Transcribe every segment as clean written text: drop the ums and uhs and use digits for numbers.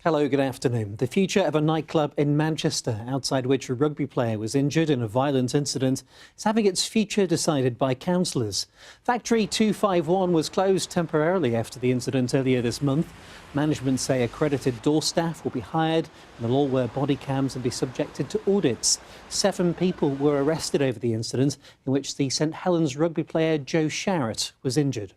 Hello, good afternoon. The future of a nightclub in Manchester, outside which a rugby player was injured in a violent incident, is having its future decided by councillors. Factory 251 was closed temporarily after the incident earlier this month. Management say accredited door staff will be hired and they'll all wear body cams and be subjected to audits. 7 people were arrested over the incident in which the St Helens rugby player Joe Sharrett was injured.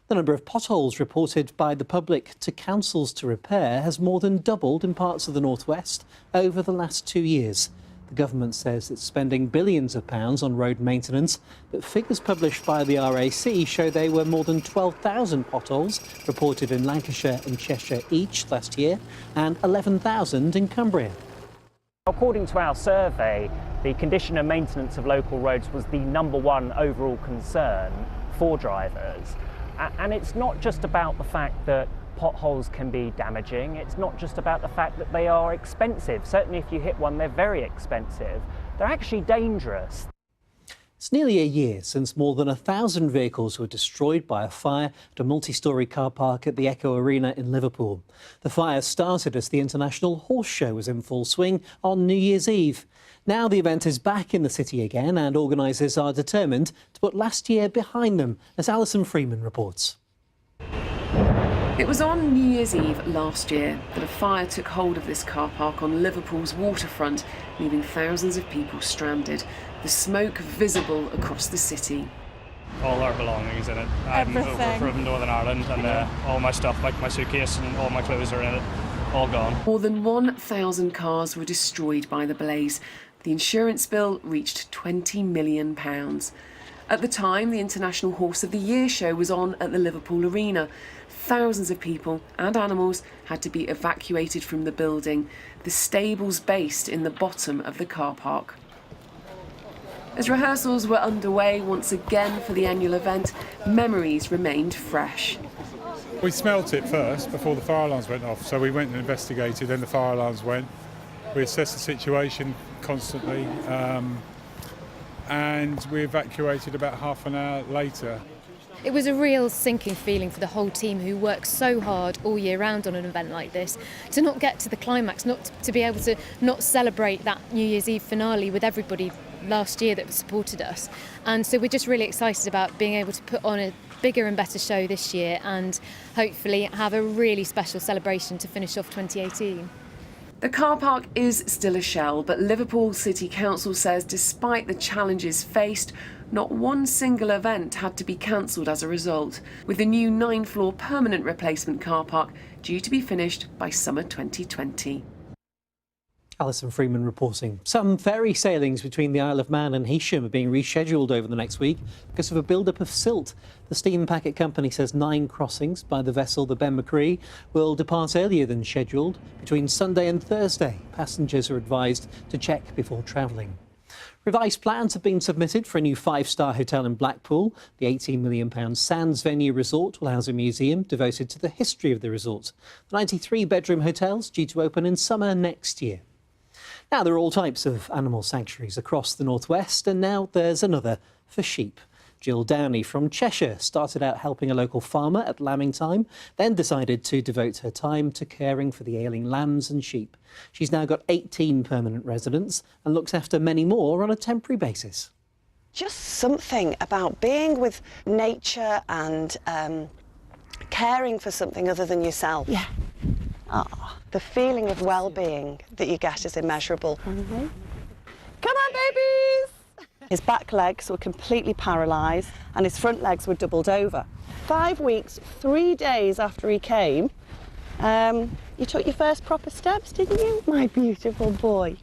The number of potholes reported by the public to councils to repair has more than doubled in parts of the North West over the last 2 years. The government says it's spending billions of pounds on road maintenance, but figures published by the RAC show there were more than 12,000 potholes reported in Lancashire and Cheshire each last year, and 11,000 in Cumbria. According to our survey, the condition and maintenance of local roads was the #1 overall concern for drivers. And it's not just about the fact that potholes can be damaging, it's not just about the fact that they are expensive. Certainly if you hit one, they're very expensive. They're actually dangerous. It's nearly a year since more than 1,000 vehicles were destroyed by a fire at a multi-storey car park at the Echo Arena in Liverpool. The fire started as the International Horse Show was in full swing on New Year's Eve. Now the event is back in the city again and organisers are determined to put last year behind them, as Alison Freeman reports. It was on New Year's Eve last year that a fire took hold of this car park on Liverpool's waterfront, leaving thousands of people stranded, the smoke visible across the city. All our belongings in it. I'm over from Northern Ireland and all my stuff, like my suitcase and all my clothes are in it, all gone. More than 1,000 cars were destroyed by the blaze. The insurance bill reached £20 million. At the time, the International Horse of the Year show was on at the Liverpool Arena. Thousands of people and animals had to be evacuated from the building, the stables based in the bottom of the car park. As rehearsals were underway once again for the annual event, memories remained fresh. We smelt it first before the fire alarms went off, so we went and investigated, then the fire alarms went. We assessed the situation constantly and we evacuated about half an hour later. It was a real sinking feeling for the whole team who work so hard all year round on an event like this, to not get to the climax, not to be able to not celebrate that New Year's Eve finale with everybody last year that supported us. And so we're just really excited about being able to put on a bigger and better show this year and hopefully have a really special celebration to finish off 2018. The car park is still a shell, but Liverpool City Council says despite the challenges faced, not one single event had to be cancelled as a result, with the new 9-floor permanent replacement car park due to be finished by summer 2020. Alison Freeman reporting. Some ferry sailings between the Isle of Man and Heysham are being rescheduled over the next week because of a build-up of silt. The steam packet company says 9 crossings by the vessel, the Ben Macree, will depart earlier than scheduled between Sunday and Thursday. Passengers are advised to check before travelling. Revised plans have been submitted for a new 5-star hotel in Blackpool. The £18 million Sands Venue Resort will house a museum devoted to the history of the resort. The 93-bedroom hotel is due to open in summer next year. Now, there are all types of animal sanctuaries across the North West, and now there's another for sheep. Jill Downey from Cheshire started out helping a local farmer at lambing time, then decided to devote her time to caring for the ailing lambs and sheep. She's now got 18 permanent residents and looks after many more on a temporary basis. Just something about being with nature and caring for something other than yourself. Yeah. Oh, the feeling of well-being that you get is immeasurable. Mm-hmm. Come on, babies! His back legs were completely paralysed and his front legs were doubled over. 5 weeks, 3 days after he came, you took your first proper steps, didn't you? My beautiful boy.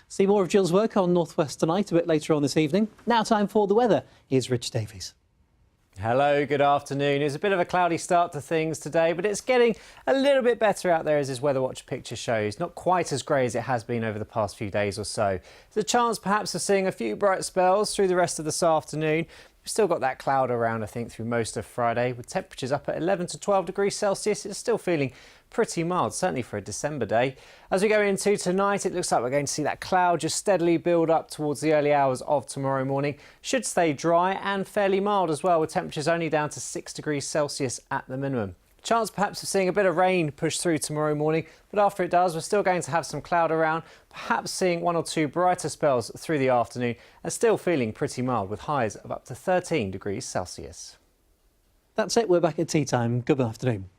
See more of Jill's work on North West Tonight a bit later on this evening. Now time for the weather. Here's Rich Davies. Hello, good afternoon. It's a bit of a cloudy start to things today, but it's getting a little bit better out there as this Weather Watch picture shows. Not quite as grey as it has been over the past few days or so. There's a chance perhaps of seeing a few bright spells through the rest of this afternoon. We've still got that cloud around, I think, through most of Friday, with temperatures up at 11 to 12 degrees Celsius. It's still feeling pretty mild, certainly for a December day. As we go into tonight, it looks like we're going to see that cloud just steadily build up towards the early hours of tomorrow morning. Should stay dry and fairly mild as well, with temperatures only down to 6 degrees Celsius at the minimum. Chance perhaps of seeing a bit of rain push through tomorrow morning, but after it does, we're still going to have some cloud around, perhaps seeing 1 or 2 brighter spells through the afternoon, and still feeling pretty mild with highs of up to 13 degrees Celsius. That's it. We're back at tea time. Good afternoon.